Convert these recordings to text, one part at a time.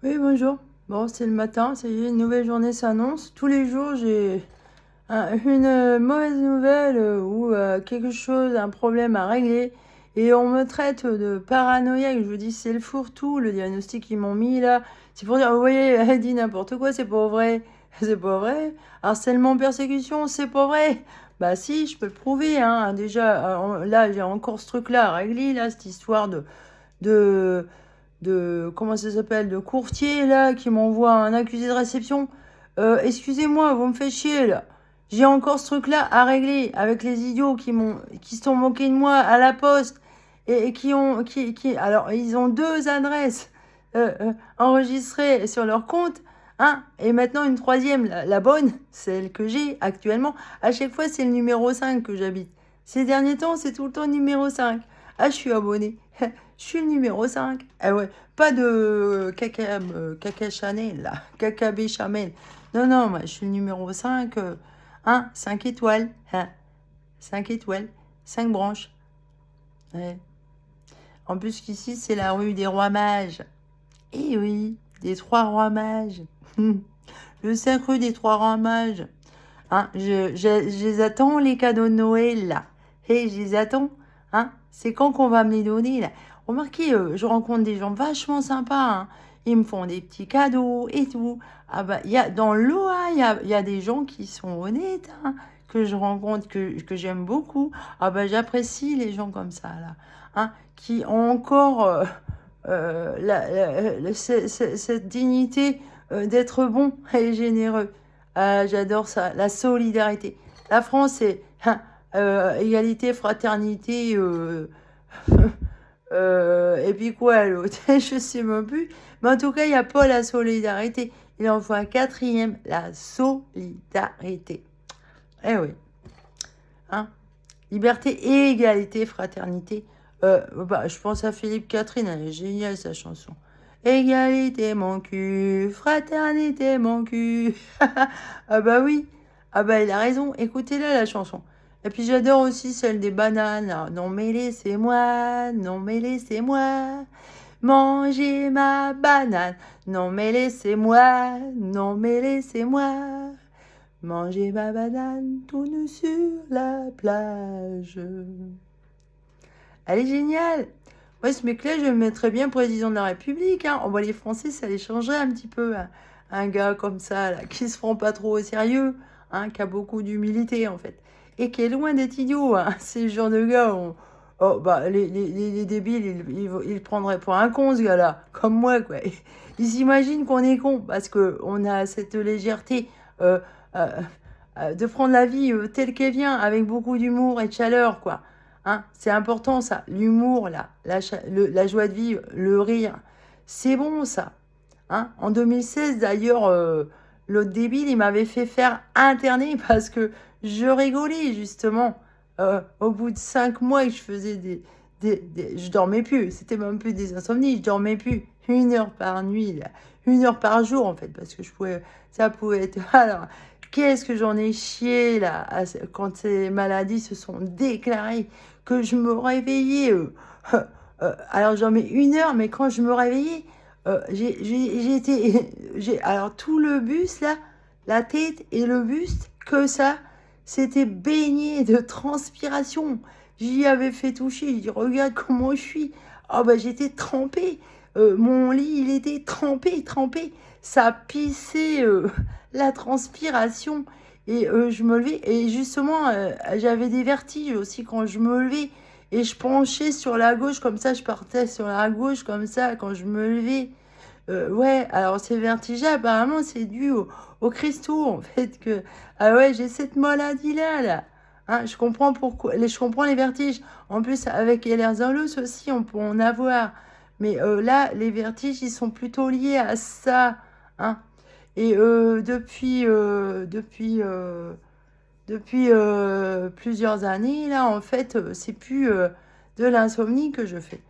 Oui, bonjour. Bon, c'est le matin, ça y est, une nouvelle journée s'annonce. Tous les jours, j'ai une mauvaise nouvelle ou quelque chose, un problème à régler. Et on me traite de paranoïaque. Je vous dis, c'est le fourre-tout, le diagnostic qu'ils m'ont mis là. C'est pour dire, vous voyez, elle dit n'importe quoi, c'est pas vrai. C'est pas vrai. Harcèlement, persécution, c'est pas vrai. Bah si, je peux le prouver, hein. Déjà, là, j'ai encore ce truc-là à régler, là, cette histoire de comment ça s'appelle, de courtier là qui m'envoie un accusé de réception. Excusez-moi, vous me faites chier là. J'ai encore ce truc-là à régler avec les idiots qui se sont moqués de moi à la poste et alors ils ont deux adresses enregistrées sur leur compte, hein, et maintenant une troisième, la bonne, celle que j'ai actuellement. À chaque fois, c'est le numéro 5 que j'habite. Ces derniers temps, c'est tout le temps le numéro 5. Ah, je suis abonné. Je suis le numéro 5. Ah ouais, pas de caca Chanel, là. Caca béchamel. Non, non, moi, je suis le numéro 5. 5 étoiles. Hein, 5 étoiles. 5 branches. Ouais. En plus qu'ici, c'est la rue des Rois Mages. Eh oui, des Trois Rois Mages. Le 5 rue des Trois Rois Mages. Hein, je les attends, les cadeaux de Noël, là. Et je les attends. Hein, c'est quand qu'on va me les donner, là. Remarquez, je rencontre des gens vachement sympas. Hein. Ils me font des petits cadeaux et tout. Ah bah, dans l'OA, il y a des gens qui sont honnêtes, hein, que je rencontre, que j'aime beaucoup. Ah bah, j'apprécie les gens comme ça, là. Hein, qui ont encore cette dignité d'être bon et généreux. Ah, j'adore ça, la solidarité. La France, c'est égalité, fraternité, et puis quoi l'autre? Je sais même plus. Mais en tout cas, il n'y a pas la solidarité. Il en faut un quatrième, la solidarité. Eh oui. Hein? Liberté, égalité, fraternité. Bah, je pense à Philippe Catherine, elle est géniale sa chanson. Égalité mon cul, fraternité mon cul. Ah bah oui, ah bah il a raison, écoutez-la la chanson. Et puis j'adore aussi celle des bananes. Là. Non mais laissez-moi, non mais laissez-moi manger ma banane. Non mais laissez-moi, non mais laissez-moi. Manger ma banane tout nu sur la plage. Elle est géniale. Moi, ce mec-là, je le mettrais bien président de la République. Hein. On voit les Français, ça les changerait un petit peu. Hein. Un gars comme ça, là, qui se prend pas trop au sérieux, hein, qui a beaucoup d'humilité, en fait. Et qui est loin d'être idiot. Hein. C'est le genre de gars, oh, bah, les débiles, ils le prendraient pour un con, ce gars-là. Comme moi, quoi. Ils s'imaginent qu'on est con, parce qu'on a cette légèreté euh, euh, de prendre la vie telle qu'elle vient, avec beaucoup d'humour et de chaleur, quoi. Hein, c'est important ça, l'humour, là, la joie de vivre, le rire. C'est bon ça. Hein. En 2016, d'ailleurs, l'autre débile, il m'avait fait faire interner parce que je rigolais justement. Au bout de 5 mois, je faisais je dormais plus. C'était même plus des insomnies, je dormais plus. 1 heure par nuit, là. 1 heure par jour en fait, parce que ça pouvait être. Alors, qu'est-ce que j'en ai chié là, quand ces maladies se sont déclarées, que je me réveillais. Alors j'en mets 1 heure, mais quand je me réveillais, alors tout le buste là, la tête et le buste, que ça, c'était baigné de transpiration. J'y avais fait toucher, j'ai dit regarde comment je suis. Ah bah j'étais trempée. Mon lit, il était trempé, trempé. Ça pissait la transpiration. Et je me levais. Et justement, j'avais des vertiges aussi quand je me levais. Et je penchais sur la gauche, comme ça, je partais sur la gauche, comme ça, quand je me levais. Ouais, alors ces vertiges, apparemment, c'est dû au cristaux, en fait, que... Ah ouais, j'ai cette maladie-là, là. Hein, je comprends pourquoi, je comprends les vertiges. En plus, avec Ehlers-Danlos aussi, on peut en avoir. Mais là, les vertiges, ils sont plutôt liés à ça. Hein. Et depuis plusieurs années, là, en fait, c'est plus de l'insomnie que je fais.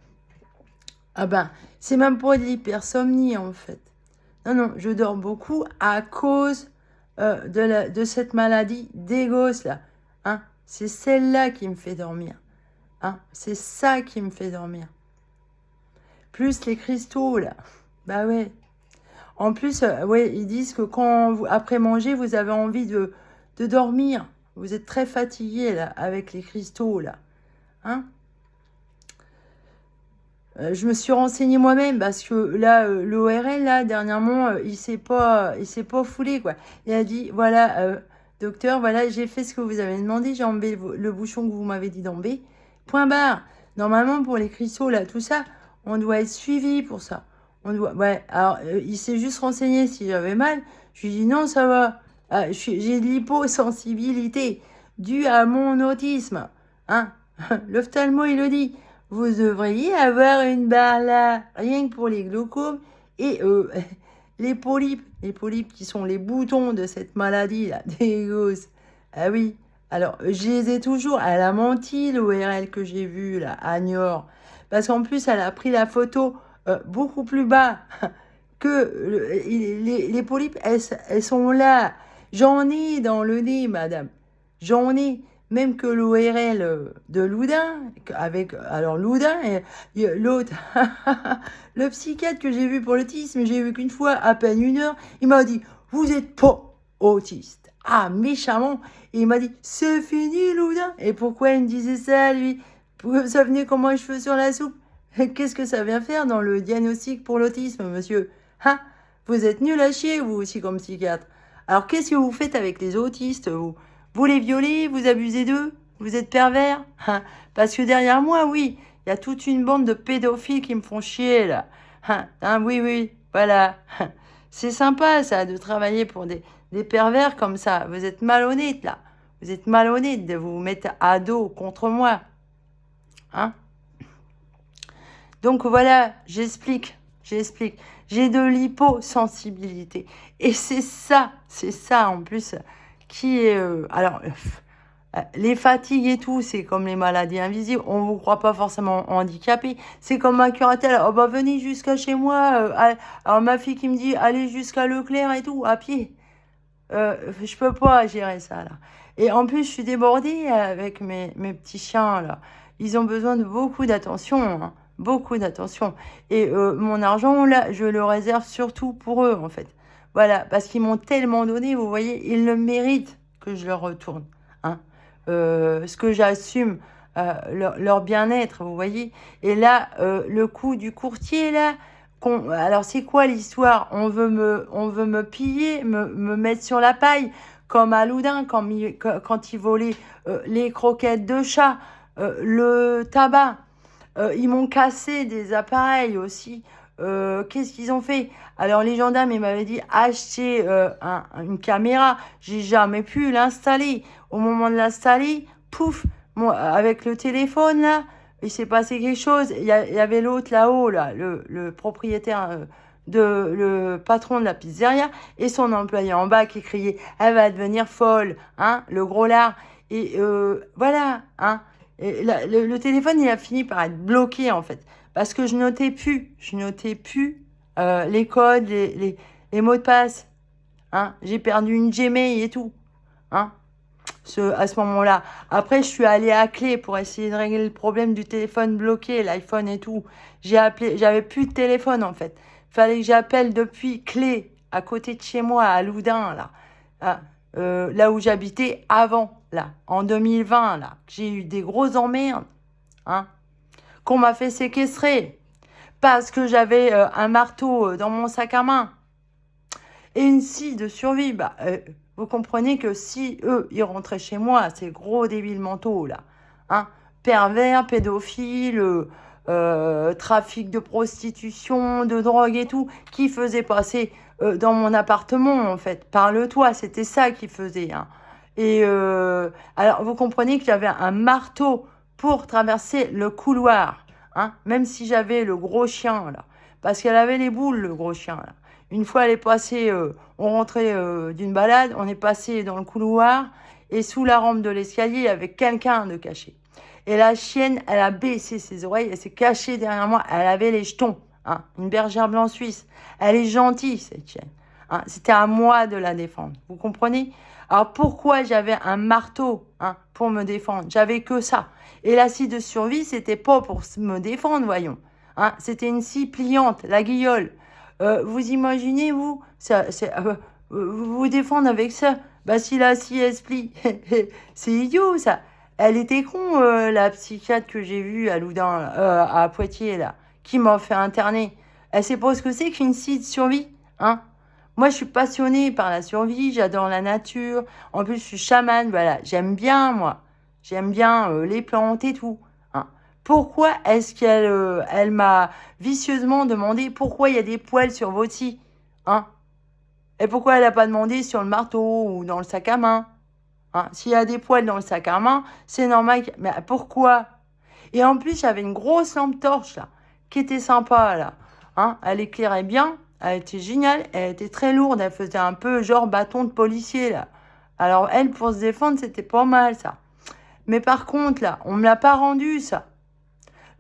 Ah ben, c'est même pas de l'hypersomnie, en fait. Non, non, je dors beaucoup à cause de cette maladie des gosses, là. Hein? C'est celle-là qui me fait dormir. Hein? C'est ça qui me fait dormir. Plus les cristaux, là. Bah ouais. En plus, ouais, ils disent que après manger, vous avez envie de dormir. Vous êtes très fatigué, là, avec les cristaux, là. Hein? Je me suis renseignée moi-même parce que là, l'ORL, là, dernièrement, il s'est pas foulé, quoi. Il a dit, voilà, docteur, voilà, j'ai fait ce que vous avez demandé, j'ai enlevé le bouchon que vous m'avez dit d'enlever. Point barre. Normalement, pour les cristaux, là, tout ça, on doit être suivi pour ça. On doit, ouais, alors, il s'est juste renseigné si j'avais mal. Je lui ai dit, non, ça va. J'ai de l'hyposensibilité due à mon autisme. Hein? L'ophtalmo, il le dit. Vous devriez avoir une barre là, rien que pour les glaucomes et les polypes qui sont les boutons de cette maladie là, des gosses. Ah oui, alors je les ai toujours, elle a menti l'ORL que j'ai vue là, à Niort, parce qu'en plus elle a pris la photo beaucoup plus bas que les polypes, elles sont là. J'en ai dans le nez, madame. J'en ai. Même que l'ORL de Loudun, alors Loudun, et l'autre, le psychiatre que j'ai vu pour l'autisme, j'ai vu qu'une fois, à peine 1 heure, il m'a dit, vous n'êtes pas autiste. Ah, méchamment. Et il m'a dit, c'est fini, Loudun. Et pourquoi il me disait ça, lui? Vous savez comment je fais sur la soupe? Qu'est-ce que ça vient faire dans le diagnostic pour l'autisme, monsieur? Hein? Vous êtes nul à chier, vous aussi, comme psychiatre. Alors, qu'est-ce que vous faites avec les autistes, vous? Vous les violez, vous abusez d'eux, vous êtes pervers? Hein? Parce que derrière moi, oui, il y a toute une bande de pédophiles qui me font chier, là. Hein, oui, oui, voilà. C'est sympa, ça, de travailler pour des pervers comme ça. Vous êtes malhonnête, là. Vous êtes malhonnête de vous mettre à dos contre moi. Hein? Donc voilà, j'explique. J'ai de l'hyposensibilité. Et c'est ça en plus, qui est... les fatigues et tout, c'est comme les maladies invisibles. On vous croit pas forcément handicapé. C'est comme ma curatelle. Oh bah venez jusqu'à chez moi. Alors ma fille qui me dit allez jusqu'à Leclerc et tout, à pied. Je peux pas gérer ça là. Et en plus, je suis débordée avec mes petits chiens là. Ils ont besoin de beaucoup d'attention, hein. Beaucoup d'attention. Et mon argent là, je le réserve surtout pour eux en fait. Voilà, parce qu'ils m'ont tellement donné, vous voyez, ils le méritent que je leur retourne. Hein. Ce que j'assume, leur bien-être, vous voyez. Et là, le coup du courtier là. Alors c'est quoi l'histoire? On veut me piller, me mettre sur la paille, comme à Loudun quand ils volaient les croquettes de chat, le tabac. Ils m'ont cassé des appareils aussi. Qu'est-ce qu'ils ont fait? Alors les gendarmes, ils m'avaient dit acheter une caméra. J'ai jamais pu l'installer. Au moment de l'installer, pouf, avec le téléphone là, il s'est passé quelque chose. Il y avait l'autre là-haut, là, le propriétaire, le patron de la pizzeria et son employé en bas qui criait elle va devenir folle, hein, le gros lard. Et voilà, hein. Et le téléphone, il a fini par être bloqué en fait. Parce que je notais plus les codes, les mots de passe. Hein. J'ai perdu une Gmail et tout. Hein. À ce moment-là. Après, je suis allée à clé pour essayer de régler le problème du téléphone bloqué, l'iPhone et tout. J'ai appelé, j'avais plus de téléphone en fait. Fallait que j'appelle depuis clé, à côté de chez moi, à Loudun, là. Ah, là où j'habitais avant, là, en 2020, là. J'ai eu des grosses emmerdes, hein, qu'on m'a fait séquestrer parce que j'avais un marteau dans mon sac à main et une scie de survie. Bah, vous comprenez que si eux, ils rentraient chez moi, ces gros débiles mentaux, là, hein, pervers, pédophiles, trafic de prostitution, de drogue et tout, qui faisaient passer dans mon appartement, en fait, par le toit. C'était ça qu'ils faisaient. Hein. Et alors, vous comprenez que j'avais un marteau pour traverser le couloir, hein, même si j'avais le gros chien, là. Parce qu'elle avait les boules, le gros chien, là. Une fois, elle est passée, on rentrait d'une balade, on est passé dans le couloir, et sous la rampe de l'escalier, il y avait quelqu'un de caché. Et la chienne, elle a baissé ses oreilles, elle s'est cachée derrière moi, elle avait les jetons, hein, une bergère blanc suisse. Elle est gentille, cette chienne. Hein, c'était à moi de la défendre, vous comprenez? Alors pourquoi j'avais un marteau, hein, pour me défendre? J'avais que ça. Et la scie de survie, c'était pas pour me défendre, voyons. Hein, c'était une scie pliante, la guillole. Vous imaginez, vous, vous vous défendre avec ça? Bah, si la scie, elle se plie, c'est idiot, ça. Elle était con, la psychiatre que j'ai vue à Loudun, à Poitiers, là, qui m'a fait interner. Elle sait pas ce que c'est qu'une scie de survie, hein? Moi, je suis passionnée par la survie, j'adore la nature. En plus, je suis chamane, voilà. J'aime bien, moi. J'aime bien les plantes et tout, hein. Pourquoi est-ce qu'elle elle m'a vicieusement demandé pourquoi il y a des poils sur votre scie, hein? Et pourquoi elle n'a pas demandé sur le marteau ou dans le sac à main, hein? S'il y a des poils dans le sac à main, c'est normal. Mais pourquoi? Et en plus, j'avais une grosse lampe torche, là, qui était sympa, là, hein? Elle éclairait bien, elle était géniale, elle était très lourde, elle faisait un peu genre bâton de policier, là. Alors, elle, pour se défendre, c'était pas mal, ça. Mais par contre, là, on me l'a pas rendu, ça.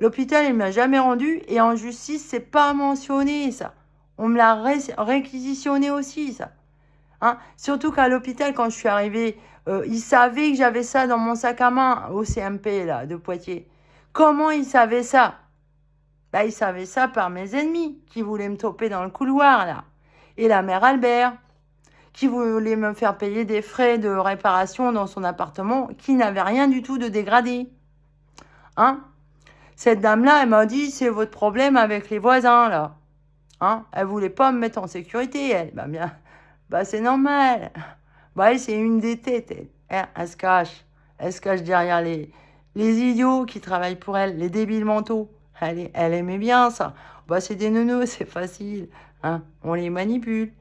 L'hôpital, il me l'a jamais rendu, et en justice, c'est pas mentionné, ça. On me l'a réquisitionné aussi, ça. Hein? Surtout qu'à l'hôpital, quand je suis arrivée, ils savaient que j'avais ça dans mon sac à main au CMP là, de Poitiers. Comment ils savaient ça? Bah, ils savaient ça par mes ennemis qui voulaient me toper dans le couloir là. Et la mère Albert, qui voulait me faire payer des frais de réparation dans son appartement qui n'avait rien du tout de dégradé. Hein? Cette dame-là, elle m'a dit, c'est votre problème avec les voisins là. Hein? Elle voulait pas me mettre en sécurité, elle. Bah bien, bah c'est normal. Bah elle, c'est une des têtes, elle. Elle se cache. Elle se cache derrière les idiots qui travaillent pour elle, les débiles mentaux. Elle aimait bien ça. Bah c'est des nounous, c'est facile. Hein? On les manipule.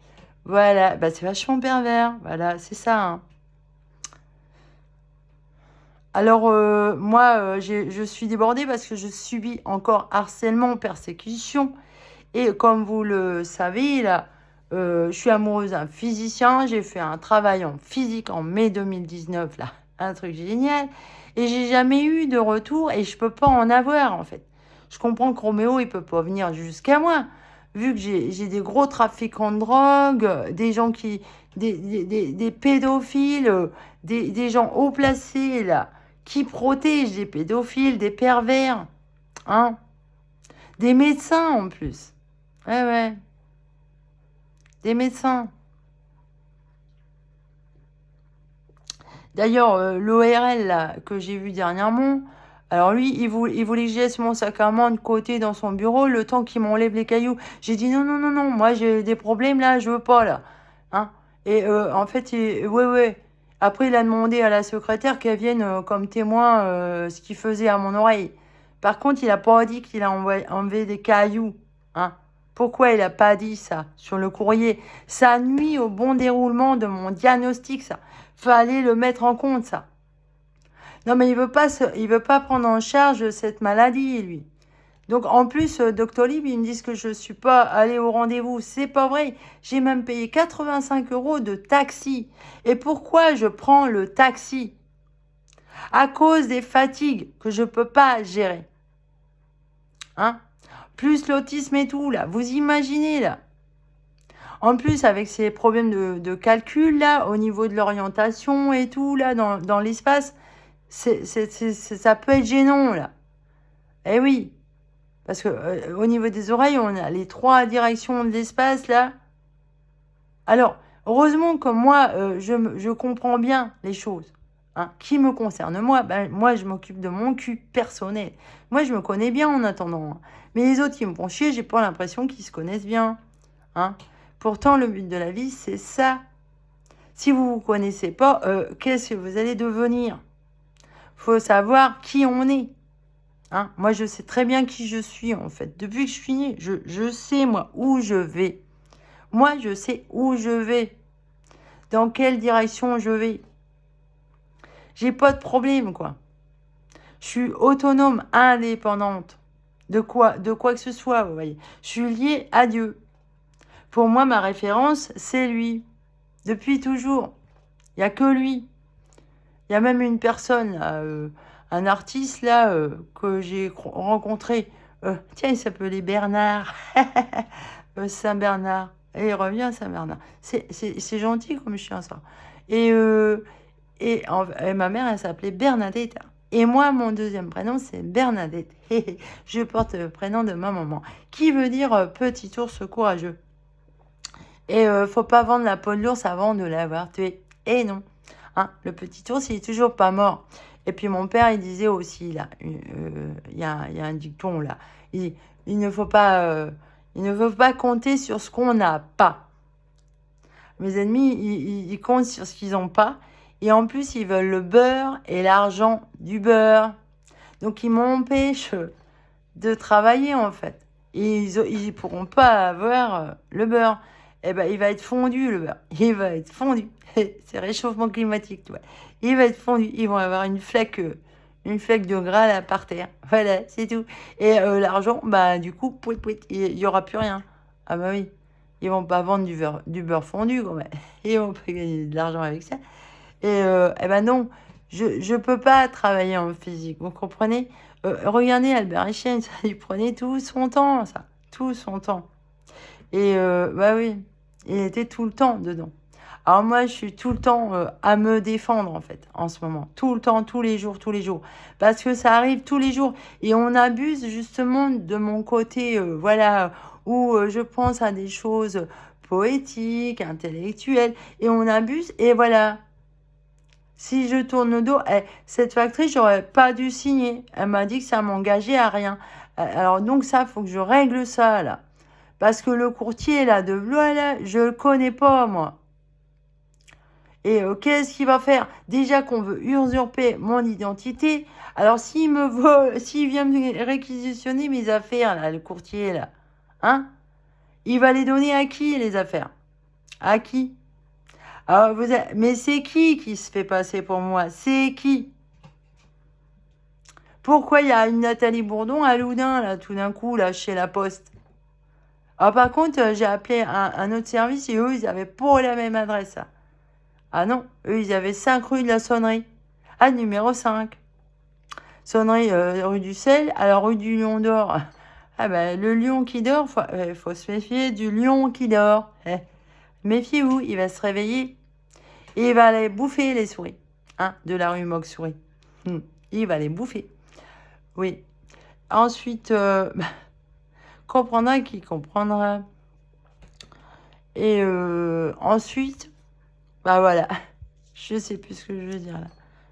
Voilà, bah c'est vachement pervers. Voilà, c'est ça. Hein. Alors, moi, je suis débordée parce que je subis encore harcèlement, persécution. Et comme vous le savez, là, je suis amoureuse d'un physicien. J'ai fait un travail en physique en mai 2019, là. Un truc génial. Et j'ai jamais eu de retour et je peux pas en avoir, en fait. Je comprends que Roméo, il peut pas venir jusqu'à moi. Vu que j'ai des gros trafiquants de drogue, des gens qui... des pédophiles, des gens haut placés, là, qui protègent des pédophiles, des pervers, hein. Des médecins, en plus. Ouais, ouais. Des médecins. D'ailleurs, l'ORL là, que j'ai vu dernièrement, alors lui, il voulait que je laisse mon sac à main de côté dans son bureau le temps qu'il m'enlève les cailloux. J'ai dit non, non, non, non, moi j'ai des problèmes là, je veux pas là. Hein? Et en fait, ouais, ouais. Après, il a demandé à la secrétaire qu'elle vienne comme témoin ce qu'il faisait à mon oreille. Par contre, il a pas dit qu'il a enlevé des cailloux. Hein? Pourquoi il a pas dit ça sur le courrier? Ça nuit au bon déroulement de mon diagnostic, ça. Fallait le mettre en compte, ça. Non, mais il veut pas prendre en charge cette maladie, lui. Donc, en plus, Doctolib, ils me disent que je suis pas allée au rendez-vous. C'est pas vrai. J'ai même payé 85 € de taxi. Et pourquoi je prends le taxi? À cause des fatigues que je peux pas gérer. Hein? Plus l'autisme et tout, là. Vous imaginez, là. En plus, avec ces problèmes de calcul, là, au niveau de l'orientation et tout, là, dans l'espace, ça peut être gênant, là. Eh oui, parce que au niveau des oreilles, on a les 3 directions de l'espace, là. Alors, heureusement que moi, je comprends bien les choses. Hein. Qui me concerne, moi, ben, moi, je m'occupe de mon cul personnel. Moi, je me connais bien en attendant. Hein. Mais les autres qui me font chier, j'ai pas l'impression qu'ils se connaissent bien. Hein. Pourtant, le but de la vie, c'est ça. Si vous ne vous connaissez pas, qu'est-ce que vous allez devenir? Faut savoir qui on est. Hein? Moi, je sais très bien qui je suis, en fait. Depuis que je suis née, je sais, moi, où je vais. Moi, je sais où je vais. Dans quelle direction je vais. J'ai pas de problème, quoi. Je suis autonome, indépendante. De quoi que ce soit, vous voyez. Je suis liée à Dieu. Pour moi, ma référence, c'est lui. Depuis toujours. Il n'y a que lui. Il y a même une personne, là, un artiste, là, que j'ai rencontré. Tiens, il s'appelait Bernard. Saint-Bernard. Et il revient à Saint-Bernard. C'est gentil comme chien, ça. Et ma mère, elle s'appelait Bernadetta. Et moi, mon deuxième prénom, c'est Bernadette. Je porte le prénom de ma maman, qui veut dire petit ours courageux. Et faut pas vendre la peau de l'ours avant de l'avoir tué. Et non. Hein, le petit ours, il est toujours pas mort. Et puis mon père, il disait aussi, là, il y a un dicton, là. Il ne faut pas, il ne faut pas compter sur ce qu'on n'a pas. Mes ennemis, ils comptent sur ce qu'ils n'ont pas. Et en plus, ils veulent le beurre et l'argent du beurre. Donc, ils m'empêchent de travailler, en fait. Et ils ne pourront pas avoir le beurre. Eh ben, il va être fondu, le beurre. Il va être fondu. C'est réchauffement climatique, tu vois. Il va être fondu. Ils vont avoir une flaque de gras là par terre. Voilà, c'est tout. Et l'argent, bah, du coup, il n'y aura plus rien. Ah bah oui. Ils vont pas vendre du beurre fondu, quand même. Ils vont pas gagner de l'argent avec ça. Et eh ben non, je ne peux pas travailler en physique, vous comprenez? Regardez Albert Einstein, ça lui prenait tout son temps, ça. Tout son temps. Et bah oui, il était tout le temps dedans. Alors moi, je suis tout le temps à me défendre, en fait, en ce moment. Tout le temps, tous les jours, tous les jours. Parce que ça arrive tous les jours. Et on abuse justement de mon côté, voilà, où je pense à des choses poétiques, intellectuelles. Et on abuse, et voilà. Si je tourne le dos, cette factrice, j'aurais pas dû signer. Elle m'a dit que ça m'engageait à rien. Alors donc ça, faut que je règle ça, là. Parce que le courtier, là, de Blois, là, je le connais pas, moi. Et qu'est-ce qu'il va faire? Déjà qu'on veut usurper mon identité. Alors s'il me vole, s'il vient me réquisitionner mes affaires, là, le courtier, là, hein? Il va les donner à qui, les affaires? À qui? Alors, mais c'est qui se fait passer pour moi? C'est qui? Pourquoi il y a une Nathalie Bourdon à Loudun, là, tout d'un coup, là, chez La Poste? Ah, par contre, j'ai appelé un autre service et eux, ils avaient pas la même adresse. Ça. Ah non, eux, ils avaient 5 rue de la Sonnerie. Ah, numéro 5. Sonnerie, rue du Sel, alors rue du Lion d'Or. Ah ben, le lion qui dort, faut se méfier du lion qui dort. Méfiez-vous, il va se réveiller et il va aller bouffer les souris. Hein, de la rue Moque-Souris. Il va les bouffer. Oui. Ensuite, comprendra qui comprendra. Et ensuite, bah voilà. Je sais plus ce que je veux dire là.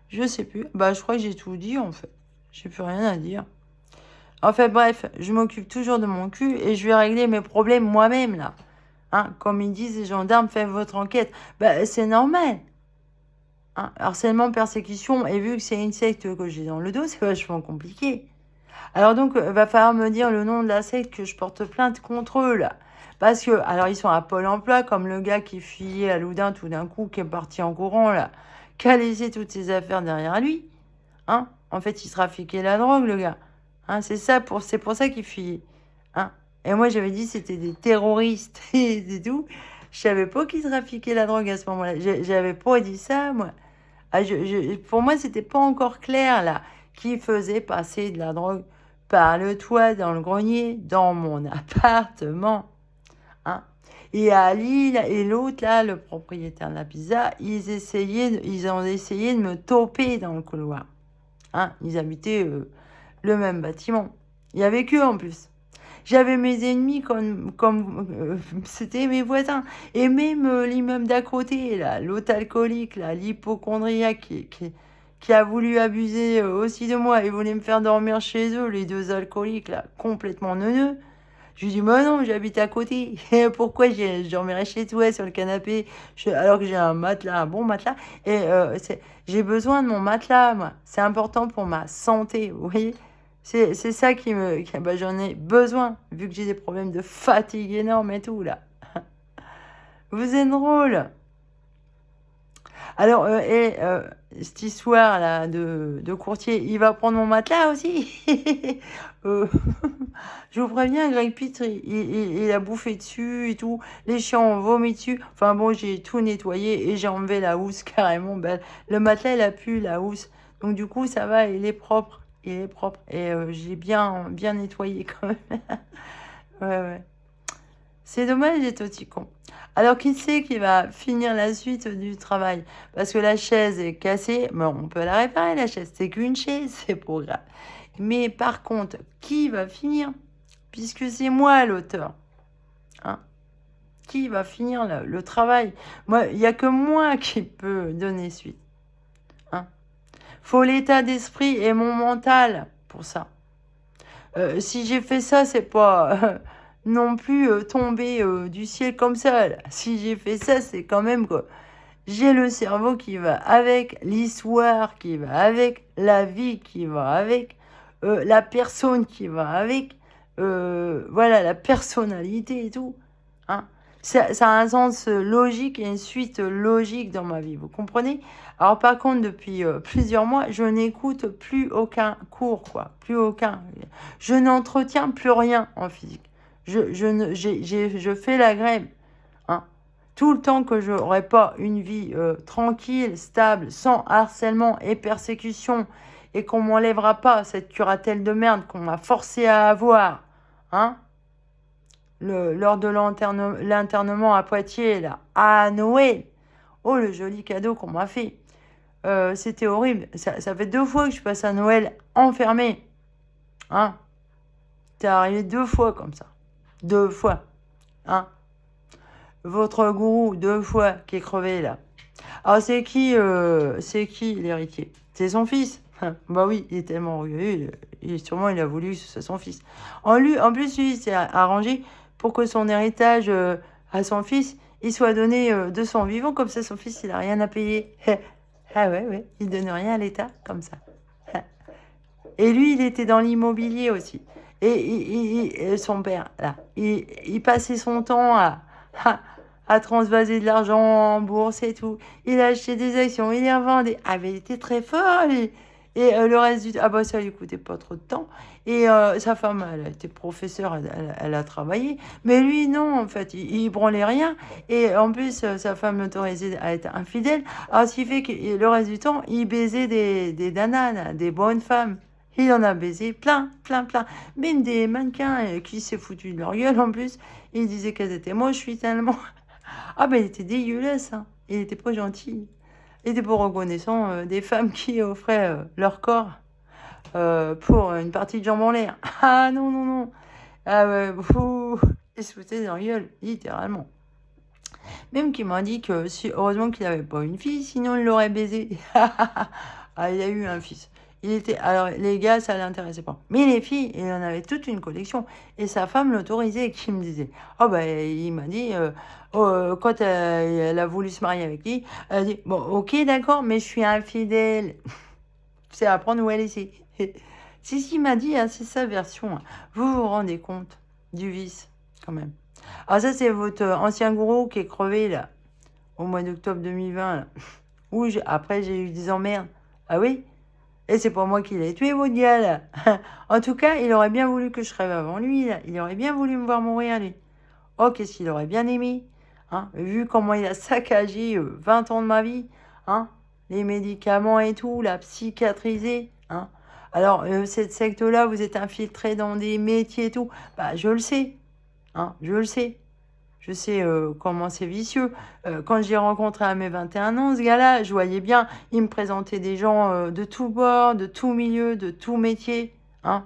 Je sais plus. Bah je crois que j'ai tout dit en fait. J'ai plus rien à dire. En fait, bref, je m'occupe toujours de mon cul et je vais régler mes problèmes moi-même là. Hein, comme ils disent les gendarmes, faites votre enquête. Bah c'est normal. Hein, harcèlement, persécution, et vu que c'est une secte que j'ai dans le dos, c'est vachement compliqué. Alors donc, va falloir me dire le nom de la secte que je porte plainte contre eux, là. Parce que, alors ils sont à Pôle emploi, comme le gars qui fuyait à Loudun tout d'un coup, qui est parti en courant, là, qui a laissé toutes ses affaires derrière lui. Hein? En fait, il trafiquait la drogue, le gars. Hein, c'est pour ça qu'il fuyait. Hein? Et moi, j'avais dit que c'était des terroristes et tout. Je savais pas qu'ils trafiquaient la drogue à ce moment-là. J'avais pas dit ça, moi. Ah, pour moi, c'était pas encore clair, là, qui faisait passer de la drogue par le toit, dans le grenier, dans mon appartement. Hein. Et Ali et l'autre, là, le propriétaire de la pizza, ils ont essayé de me toper dans le couloir. Hein. Ils habitaient le même bâtiment. Il y avait qu'eux en plus. J'avais mes ennemis comme c'était mes voisins. Et même l'immeuble d'à côté, là, l'autre alcoolique, là, l'hypochondriaque qui a voulu abuser aussi de moi et voulait me faire dormir chez eux, les deux alcooliques, là, complètement neuneux. Je lui dis, mais non, j'habite à côté. Pourquoi je dormirais chez toi sur le canapé alors que j'ai un matelas, un bon matelas. Et j'ai besoin de mon matelas, moi. C'est important pour ma santé, vous voyez. C'est ça bah, j'en ai besoin, vu que j'ai des problèmes de fatigue énorme et tout, là. Vous êtes drôle. Alors, cette histoire là de courtier, il va prendre mon matelas aussi. Je vous préviens, Greg Pitre, il a bouffé dessus et tout. Les chiens ont vomi dessus. Enfin bon, j'ai tout nettoyé et j'ai enlevé la housse carrément. Ben, le matelas, il a pu la housse. Donc du coup, ça va, il est propre. Il est propre. Et j'ai bien nettoyé quand même. Ouais. C'est dommage d'être aussi con. Alors, qui sait qui va finir la suite du travail? Parce que la chaise est cassée, mais on peut la réparer, la chaise. C'est qu'une chaise, c'est pas grave. Mais par contre, qui va finir? Puisque c'est moi l'auteur. Hein? Qui va finir le travail? Moi, il n'y a que moi qui peux donner suite. Hein? Faut l'état d'esprit et mon mental pour ça. Si j'ai fait ça, c'est pas non plus tombé du ciel comme ça. Là. Si j'ai fait ça, c'est quand même que j'ai le cerveau qui va avec, l'histoire qui va avec, la vie qui va avec, la personne qui va avec, voilà, la personnalité et tout. Hein. Ça a un sens logique et une suite logique dans ma vie, vous comprenez? Alors par contre, depuis plusieurs mois, je n'écoute plus aucun cours, quoi, plus aucun. Je n'entretiens plus rien en physique. Je fais la grève. Hein. Tout le temps que je n'aurai pas une vie tranquille, stable, sans harcèlement et persécution, et qu'on m'enlèvera pas cette curatelle de merde qu'on m'a forcé à avoir, hein, lors de l'internement à Poitiers, là, à Noël. Oh, le joli cadeau qu'on m'a fait. C'était horrible. Ça fait 2 fois que je passe à Noël enfermée. Hein? C'est arrivé 2 fois comme ça. 2 fois. Hein? Votre gourou, 2 fois, qui est crevé, là. Alors, c'est qui l'héritier? C'est son fils. Bah oui, il est tellement orgueilleux. Sûrement, il a voulu que ce soit son fils. En plus, lui, il s'est arrangé pour que son héritage à son fils, il soit donné de son vivant. Comme ça, son fils, il n'a rien à payer. Ah ouais, il donne rien à l'État, comme ça. Et lui, il était dans l'immobilier aussi. Et son père, là, il passait son temps à transvaser de l'argent en bourse et tout. Il a acheté des actions, il les revendait. Ah, mais il était très fort, lui. Et le reste du... Ah bah ça lui coûtait pas trop de temps. Et sa femme, elle a été professeure, elle a travaillé. Mais lui, non, en fait, il branlait rien. Et en plus, sa femme l'autorisait à être infidèle. Alors, ce qui fait que le reste du temps, il baisait des dananes, des bonnes femmes. Il en a baisé plein. Même des mannequins qui s'est foutu de leur gueule en plus. Il disait qu'elles étaient moches, tellement. Ah ben il était dégueulasse, hein. Il était pas gentil. Il était pas reconnaissant des femmes qui offraient leur corps pour une partie de jambes en l'air. Ah non. Ah ouais, il se foutait de leur gueule, littéralement. Même qu'il m'a dit que heureusement qu'il n'avait pas une fille, sinon il l'aurait baisé. Ah, il a eu un fils. Alors, les gars, ça l'intéressait pas. Mais les filles, il en avait toute une collection. Et sa femme l'autorisait et qui me disait, oh ben, il m'a dit, quand elle a voulu se marier avec lui, elle a dit, bon, ok, d'accord, mais je suis infidèle. C'est à prendre où elle est. C'est ce qu'il m'a dit, hein, c'est sa version. Hein. Vous vous rendez compte du vice, quand même. Alors ça, c'est votre ancien gourou qui est crevé, là, au mois d'octobre 2020, là. Après, j'ai eu des emmerdes. Ah oui? Et c'est pas moi qui l'ai tué, votre gars, là. En tout cas, il aurait bien voulu que je rêve avant lui, là. Il aurait bien voulu me voir mourir, lui. Oh, qu'est-ce qu'il aurait bien aimé. Hein? Vu comment il a saccagé 20 ans de ma vie. Hein? Les médicaments et tout, la psychiatrisé. Hein? Alors, cette secte-là, vous êtes infiltré dans des métiers et tout. Bah, je le sais. Hein? Je le sais. Je sais comment c'est vicieux. Quand j'ai rencontré à mes 21 ans ce gars-là, je voyais bien, il me présentait des gens de tous bords, de tout milieu, de tout métier. Hein.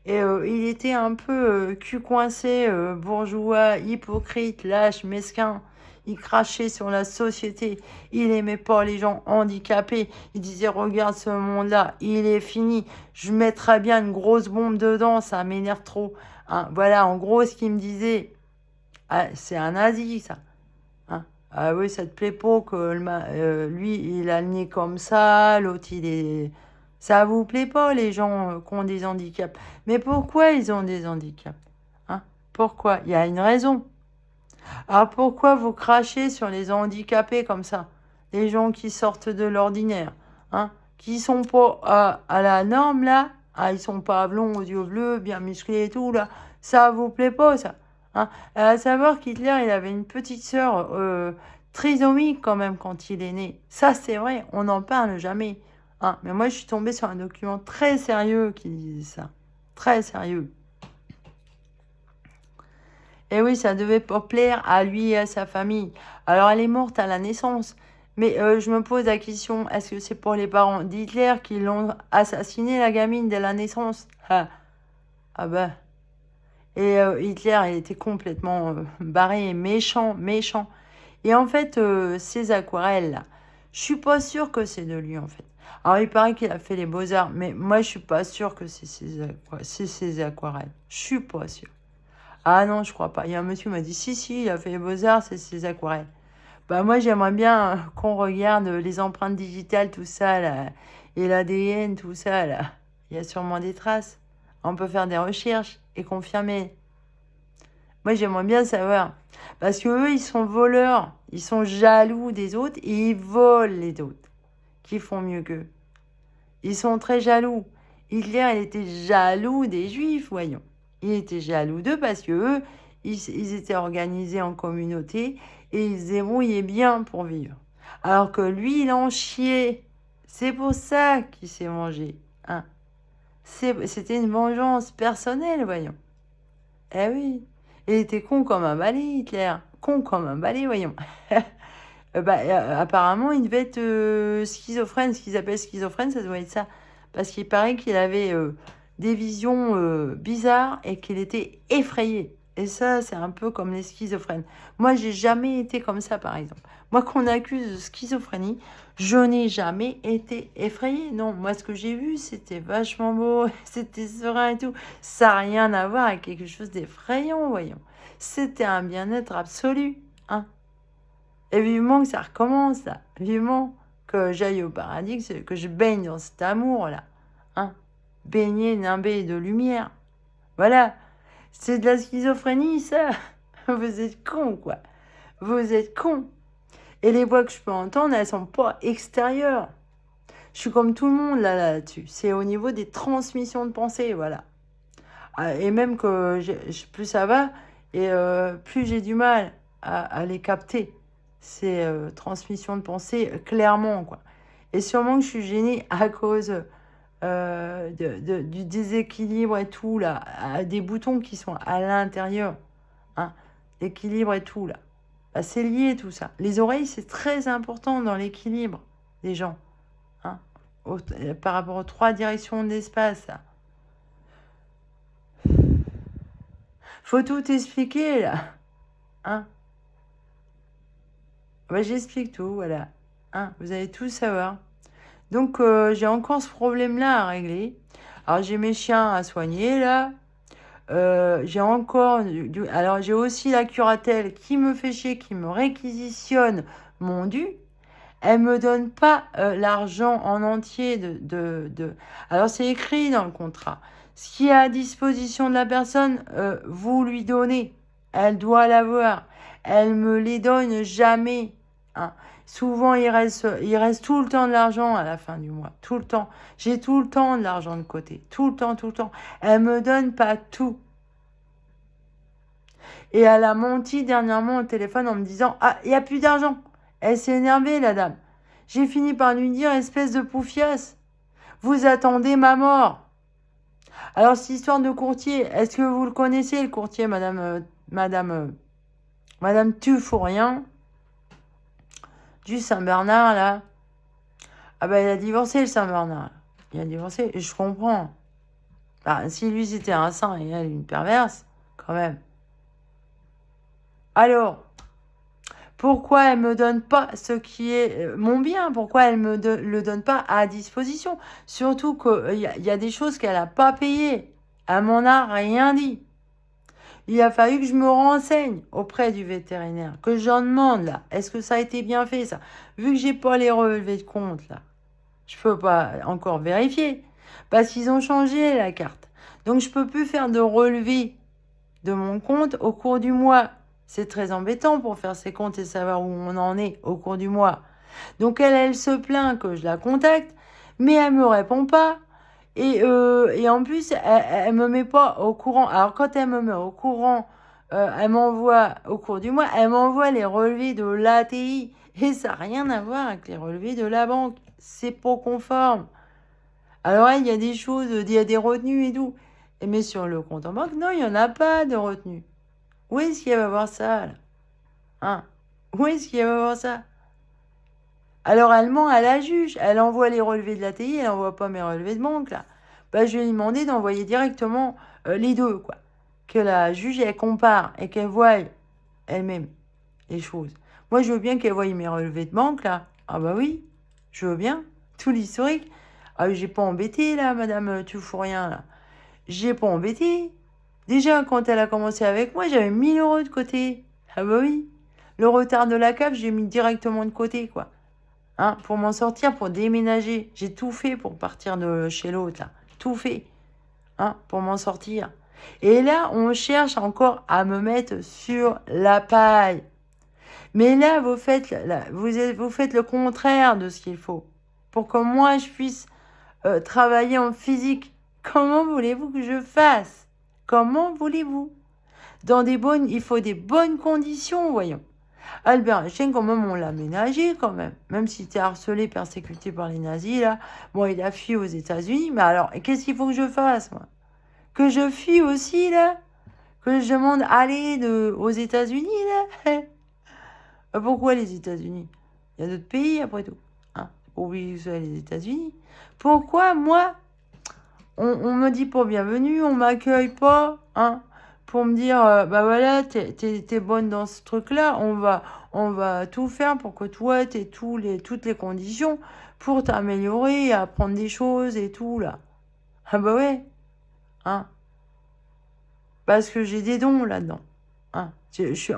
Et il était un peu cul coincé, bourgeois, hypocrite, lâche, mesquin. Il crachait sur la société. Il aimait pas les gens handicapés. Il disait, regarde ce monde-là, il est fini. Je mettrais bien une grosse bombe dedans, ça m'énerve trop. Hein. Voilà, en gros, ce qu'il me disait. Ah, c'est un nazi, ça. Hein. Ah oui, ça te plaît pas que lui, il a le nez comme ça, l'autre, il est... Ça vous plaît pas, les gens qui ont des handicaps. Mais pourquoi ils ont des handicaps? Hein? Pourquoi? Il y a une raison. Alors pourquoi vous crachez sur les handicapés comme ça? Les gens qui sortent de l'ordinaire, hein? Qui sont pas à la norme, là? Ah, ils sont pas blonds aux yeux bleus, bien musclés et tout, là. Ça vous plaît pas, ça? Hein? À savoir qu'Hitler, il avait une petite sœur trisomique quand même quand il est né. Ça, c'est vrai, on n'en parle jamais. Hein? Mais moi, je suis tombée sur un document très sérieux qui disait ça. Très sérieux. Et oui, ça devait pas plaire à lui et à sa famille. Alors, elle est morte à la naissance. Mais je me pose la question, est-ce que c'est pour les parents d'Hitler qui l'ont assassiné, la gamine, dès la naissance? Ah bah. Et Hitler, il était complètement barré, et méchant, méchant. Et en fait, ces aquarelles-là, je suis pas sûre que c'est de lui, en fait. Alors, il paraît qu'il a fait les beaux-arts, mais moi, je suis pas sûre que c'est ses aquarelles. Je suis pas sûre. Ah non, je crois pas. Il y a un monsieur qui m'a dit, si, il a fait les beaux-arts, c'est ses aquarelles. Bah, moi, j'aimerais bien qu'on regarde les empreintes digitales, tout ça, là, et l'ADN, tout ça, là. Il y a sûrement des traces. On peut faire des recherches et confirmer. Moi, j'aimerais bien savoir. Parce que eux, ils sont voleurs. Ils sont jaloux des autres et ils volent les autres qui font mieux qu'eux. Ils sont très jaloux. Hitler, il était jaloux des Juifs, voyons. Il était jaloux d'eux parce que eux, ils étaient organisés en communauté et ils se débrouillaient bien pour vivre. Alors que lui, il en chiait. C'est pour ça qu'il s'est vengé. Hein. C'était une vengeance personnelle, voyons. Eh oui. Il était con comme un balai, Hitler. Con comme un balai, voyons. Apparemment, il devait être schizophrène. Ce qu'ils appellent schizophrène, ça doit être ça. Parce qu'il paraît qu'il avait des visions bizarres et qu'il était effrayé. Et ça, c'est un peu comme les schizophrènes. Moi, j'ai jamais été comme ça, par exemple. Moi, qu'on accuse de schizophrénie, je n'ai jamais été effrayée. Non, moi, ce que j'ai vu, c'était vachement beau, c'était serein et tout. Ça n'a rien à voir avec quelque chose d'effrayant, voyons. C'était un bien-être absolu, hein. Et vivement que ça recommence, là. Vivement que j'aille au paradis, que je baigne dans cet amour-là. Hein. Baigner, nimber de lumière. Voilà. C'est de la schizophrénie, ça. Vous êtes cons, quoi. Vous êtes cons. Et les voix que je peux entendre, elles sont pas extérieures. Je suis comme tout le monde, là-dessus. C'est au niveau des transmissions de pensée, voilà. Et même que plus ça va, et plus j'ai du mal à les capter. Ces transmissions de pensée, clairement, quoi. Et sûrement que je suis gênée à cause du déséquilibre et tout, là. Des boutons qui sont à l'intérieur. Hein, l'équilibre et tout, là. Bah, c'est lié, tout ça. Les oreilles, c'est très important dans l'équilibre des gens. Hein, par rapport aux 3 directions de l'espace, là. Faut tout expliquer, là. Hein? Bah, j'explique tout, voilà. Hein? Vous allez tout savoir. Donc, j'ai encore ce problème-là à régler. Alors, j'ai mes chiens à soigner, là. J'ai encore... Alors, j'ai aussi la curatelle qui me fait chier, qui me réquisitionne mon dû. Elle me donne pas l'argent en entier Alors, c'est écrit dans le contrat. Ce qui est à disposition de la personne, vous lui donnez. Elle doit l'avoir. Elle me les donne jamais. Hein. Souvent, il reste tout le temps de l'argent à la fin du mois. Tout le temps. J'ai tout le temps de l'argent de côté. Tout le temps, tout le temps. Elle me donne pas tout. Et elle a menti dernièrement au téléphone en me disant « Ah, il n'y a plus d'argent !» Elle s'est énervée, la dame. J'ai fini par lui dire « Espèce de poufiasse, vous attendez ma mort !» Alors, cette histoire de courtier, est-ce que vous le connaissez, le courtier, madame Tufourien, du Saint-Bernard, là? Ah ben, il a divorcé, le Saint-Bernard. Il a divorcé, et je comprends. Bah, si lui, c'était un saint et elle, une perverse, quand même. Alors, pourquoi elle me donne pas ce qui est mon bien? Pourquoi elle me le donne pas à disposition? Surtout qu'il y a des choses qu'elle n'a pas payées. Elle m'en a rien dit. Il a fallu que je me renseigne auprès du vétérinaire, que j'en demande là. Est-ce que ça a été bien fait, ça? Vu que j'ai pas les relevés de compte là, je peux pas encore vérifier parce qu'ils ont changé la carte. Donc je peux plus faire de relevé de mon compte au cours du mois. C'est très embêtant pour faire ses comptes et savoir où on en est au cours du mois. Donc elle se plaint que je la contacte, mais elle me répond pas. Et en plus, elle me met pas au courant. Alors quand elle me met au courant, elle m'envoie au cours du mois, elle m'envoie les relevés de l'ATI. Et ça n'a rien à voir avec les relevés de la banque. C'est pas conforme. Alors il y a des choses, il y a des retenues et tout. Mais sur le compte en banque, non, il n'y en a pas de retenue. Où est-ce qu'elle va voir ça, là? Hein? Où est-ce qu'elle va voir ça? Alors, elle ment à la juge. Elle envoie les relevés de la l'ATI, elle n'envoie pas mes relevés de banque, là. Bah, je lui ai demandé d'envoyer directement les deux, quoi. Que la juge, elle compare et qu'elle voie elle-même les choses. Moi, je veux bien qu'elle voie mes relevés de banque, là. Ah bah oui, je veux bien. Tout l'historique. Ah, j'ai pas embêté, là, madame, tu fous rien, là. J'ai pas embêté. Déjà, quand elle a commencé avec moi, j'avais 1 000 € de côté. Ah bah oui. Le retard de la CAF, j'ai mis directement de côté, quoi. Hein, pour m'en sortir, pour déménager. J'ai tout fait pour partir de chez l'autre, là. Tout fait. Hein, pour m'en sortir. Et là, on cherche encore à me mettre sur la paille. Mais là, vous faites le contraire de ce qu'il faut. Pour que moi, je puisse travailler en physique. Comment voulez-vous que je fasse? Comment voulez-vous? Il faut des bonnes conditions, voyons. Albert Einstein, quand même, on l'a ménagé, quand même. Même si tu es harcelé, persécuté par les nazis, là. Bon, il a fui aux États-Unis, mais alors, qu'est-ce qu'il faut que je fasse, moi? Que je fuis aussi, là? Que je demande aller aux États-Unis, là? Pourquoi les États-Unis? Il y a d'autres pays, après tout. Hein? Pour oublier que ce soit les États-Unis. Pourquoi, moi, on me dit pour bienvenue, on m'accueille pas, hein? Pour me dire, bah voilà, t'es bonne dans ce truc-là, on va tout faire pour que toi, t'aies toutes les conditions pour t'améliorer, apprendre des choses et tout, là. Ah bah ouais, hein? Parce que j'ai des dons là-dedans. Hein?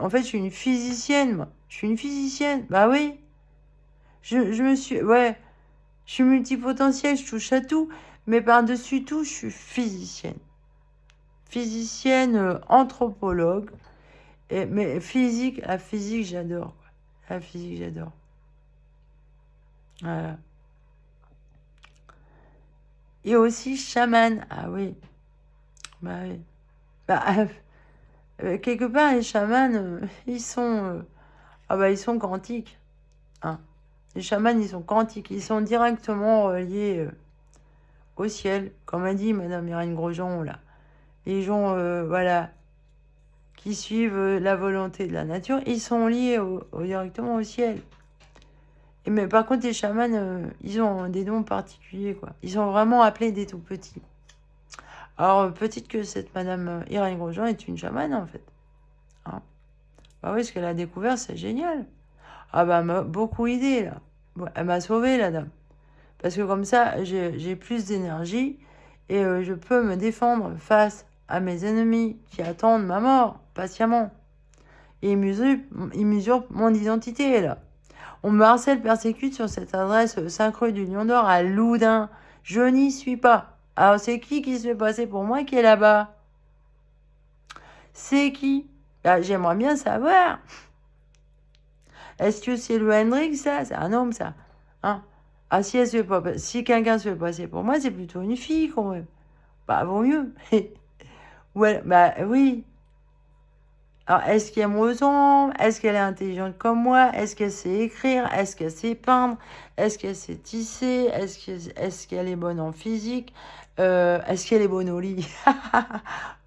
En fait, je suis une physicienne, moi. Je suis une physicienne, bah oui. Ouais, je suis multipotentielle, je touche à tout, mais par-dessus tout, je suis physicienne. Physicienne, anthropologue, mais la physique, j'adore. La physique, j'adore. Voilà. Et aussi chaman, ah oui. Bah oui. Bah, quelque part, les chamans, ils sont quantiques. Hein. Les chamans, ils sont quantiques. Ils sont directement reliés au ciel. Comme a dit Madame Irène Grosjean, là. Les gens, voilà, qui suivent la volonté de la nature, ils sont liés directement au ciel. Mais par contre, les chamans, ils ont des dons particuliers, quoi. Ils sont vraiment appelés des tout petits. Alors, peut-être que cette Madame Irène Grosjean est une chamane, en fait. Hein. Bah oui, ce qu'elle a découvert, c'est génial. Ah bah, elle m'a beaucoup aidé, là. Elle m'a sauvé, la dame. Parce que comme ça, j'ai plus d'énergie et je peux me défendre face à mes ennemis qui attendent ma mort, patiemment. Et ils mesurent mon identité, là. On me harcèle, persécute sur cette adresse 5 rue du Lion d'Or à Loudun. Je n'y suis pas. Alors, c'est qui se fait passer pour moi qui est là-bas? C'est qui? Bah, j'aimerais bien savoir. Est-ce que c'est le Hendrix, ça? C'est un homme, ça. Hein? Ah, si quelqu'un se fait passer pour moi, c'est plutôt une fille, quand même. Bah, vaut mieux. Ouais, bah, oui. Alors, est-ce qu'elle me ressemble? Est-ce qu'elle est intelligente comme moi? Est-ce qu'elle sait écrire? Est-ce qu'elle sait peindre? Est-ce qu'elle sait tisser? Est-ce qu'elle est bonne en physique? Est-ce qu'elle est bonne au lit?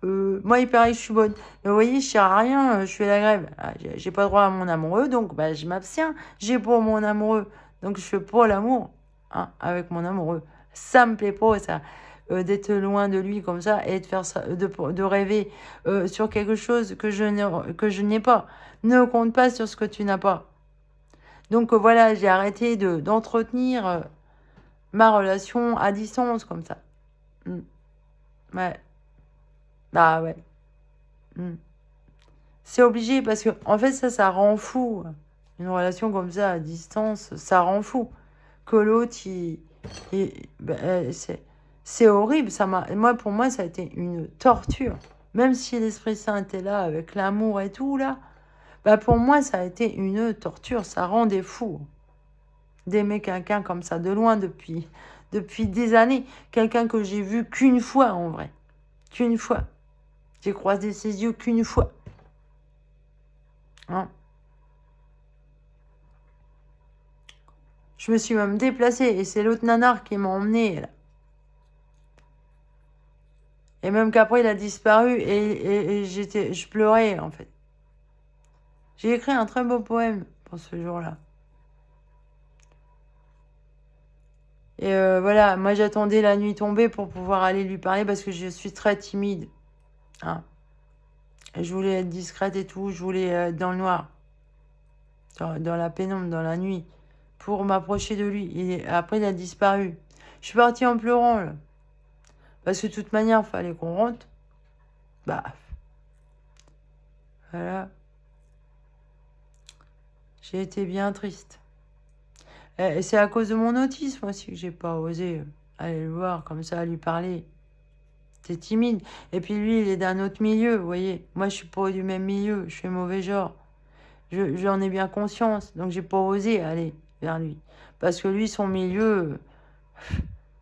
Moi, il paraît que je suis bonne. Mais vous voyez, je sers à rien, je fais la grève. Ah, j'ai pas droit à mon amoureux, donc bah, je m'abstiens. J'ai pour mon amoureux, donc je fais pas l'amour hein, avec mon amoureux. Ça me plaît pas, ça. D'être loin de lui comme ça et de faire ça, de rêver sur quelque chose que je n'ai pas. Ne compte pas sur ce que tu n'as pas. Donc voilà, j'ai arrêté d'entretenir ma relation à distance comme ça. Mm. Ouais. Bah ouais. Mm. C'est obligé parce que en fait ça rend fou. Une relation comme ça à distance, ça rend fou. Que l'autre, c'est horrible. Pour moi, ça a été une torture. Même si l'Esprit Saint était là avec l'amour et tout, là, bah pour moi, ça a été une torture. Ça rendait fou d'aimer quelqu'un comme ça, de loin depuis des années. Quelqu'un que j'ai vu qu'une fois, en vrai. Qu'une fois. J'ai croisé ses yeux qu'une fois. Hein. Je me suis même déplacée et c'est l'autre nanar qui m'a emmenée, là. Et même qu'après, il a disparu et je pleurais, en fait. J'ai écrit un très beau poème pour ce jour-là. Et voilà, moi j'attendais la nuit tombée pour pouvoir aller lui parler parce que je suis très timide. Hein. Je voulais être discrète et tout, je voulais être dans le noir, dans la pénombre, dans la nuit, pour m'approcher de lui. Et après, il a disparu. Je suis partie en pleurant, là. Parce que de toute manière, il fallait qu'on rentre. Bah, voilà. J'ai été bien triste. Et c'est à cause de mon autisme aussi que j'ai pas osé aller le voir comme ça, lui parler. C'est timide. Et puis lui, il est d'un autre milieu, vous voyez. Moi, je suis pas du même milieu. Je suis mauvais genre. J'en ai bien conscience. Donc, j'ai pas osé aller vers lui. Parce que lui, son milieu,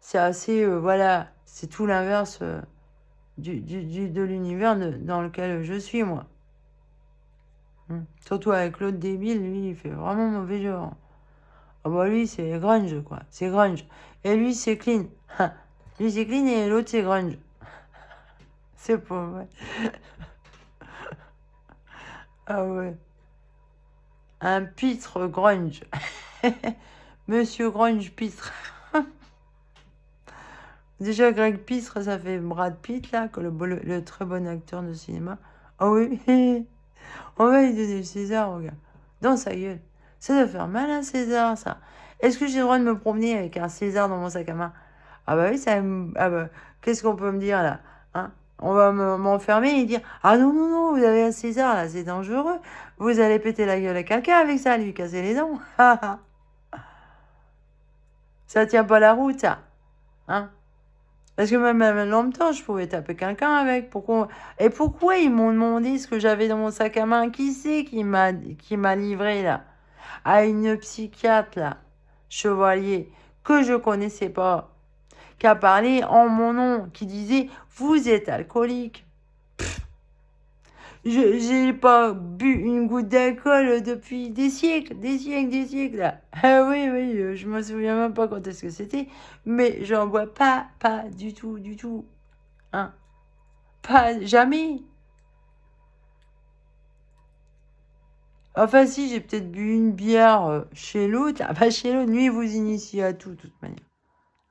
c'est assez, voilà, c'est tout l'inverse de l'univers dans lequel je suis, moi. Surtout avec l'autre débile, lui, il fait vraiment mauvais genre. Ah bah lui, c'est grunge, quoi. C'est grunge. Et lui, c'est clean. Lui, c'est clean et l'autre, c'est grunge. C'est pas vrai. Ah ouais. Un pitre grunge. Monsieur Grunge Pitre. Déjà, Greg Pitre, ça fait Brad Pitt, là, que le très bon acteur de cinéma. Ah oui. On va lui donner le César, regarde. Dans sa gueule. Ça doit faire mal un César, ça. Est-ce que j'ai le droit de me promener avec un César dans mon sac à main? Ah bah oui, ça... Ah bah, qu'est-ce qu'on peut me dire, là? Hein? On va m'enfermer et dire, ah non, non, non, vous avez un César, là, c'est dangereux. Vous allez péter la gueule à quelqu'un avec ça, lui casser les dents. Ça tient pas la route, ça. Hein? Parce que même en même temps, je pouvais taper quelqu'un avec. Et pourquoi ils m'ont demandé ce que j'avais dans mon sac à main? Qui c'est qui m'a livré, là? À une psychiatre, là, chevalier, que je connaissais pas, qui a parlé en mon nom, qui disait, vous êtes alcoolique. J'ai pas bu une goutte d'alcool depuis des siècles, des siècles, des siècles, là. Ah oui, oui, je me souviens même pas quand est-ce que c'était, mais j'en bois pas du tout, du tout. Hein. Pas jamais. Enfin, si, j'ai peut-être bu une bière chez l'autre. Ah, pas chez l'autre, lui, il vous initie à tout, de toute manière.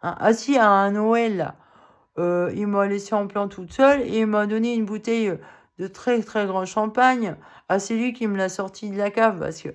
Hein. Ah si, à un Noël, là, il m'a laissé en plan toute seule et il m'a donné une bouteille de très très grand champagne. Ah, c'est lui qui me l'a sorti de la cave parce que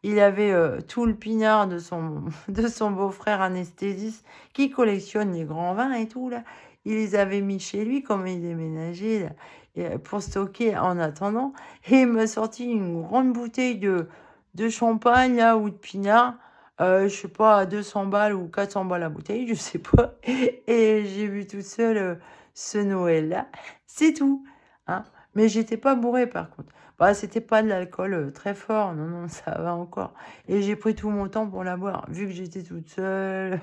il avait tout le pinard de son beau-frère anesthésiste qui collectionne les grands vins et tout, là. Il les avait mis chez lui, comme il déménageait, là, pour stocker en attendant. Et il m'a sorti une grande bouteille de champagne, là, ou de pinard. Je sais pas, à 200 balles ou 400 balles la bouteille, je sais pas. Et j'ai bu toute seule ce Noël-là. C'est tout. Hein. Mais j'étais pas bourrée par contre. Bah, c'était pas de l'alcool très fort. Non, non, ça va encore. Et j'ai pris tout mon temps pour la boire. Vu que j'étais toute seule.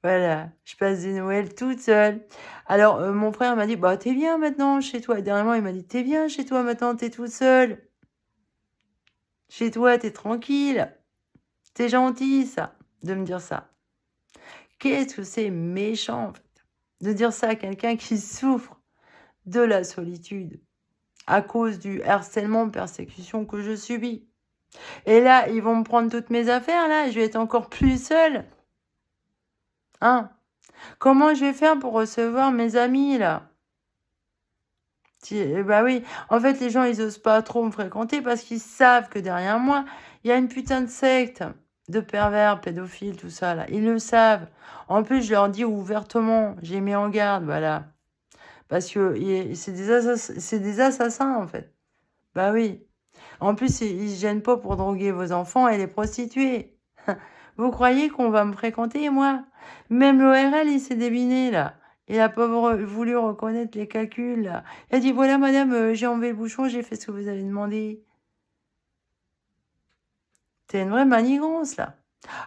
Voilà. Je passe des Noëls toute seule. Alors, mon frère m'a dit, bah, t'es bien maintenant chez toi. Et dernièrement, il m'a dit, t'es bien chez toi maintenant, t'es toute seule. Chez toi, t'es tranquille. C'est gentil, ça, de me dire ça. Qu'est-ce que c'est méchant, en fait, de dire ça à quelqu'un qui souffre de la solitude à cause du harcèlement, persécution que je subis. Et là, ils vont me prendre toutes mes affaires, là, et je vais être encore plus seule. Hein? Comment je vais faire pour recevoir mes amis, là? Bah oui, en fait, les gens, ils osent pas trop me fréquenter parce qu'ils savent que derrière moi, il y a une putain de secte de pervers, pédophiles, tout ça, là. Ils le savent. En plus, je leur dis ouvertement, j'ai mis en garde, voilà. Parce que c'est des assassins, en fait. Bah oui. En plus, ils se gênent pas pour droguer vos enfants et les prostituer. Vous croyez qu'on va me fréquenter, moi? Même l'ORL, il s'est débiné, là. Il a pas voulu reconnaître les calculs, là. Il a dit, voilà, madame, j'ai enlevé le bouchon, j'ai fait ce que vous avez demandé. C'est une vraie manigance, là.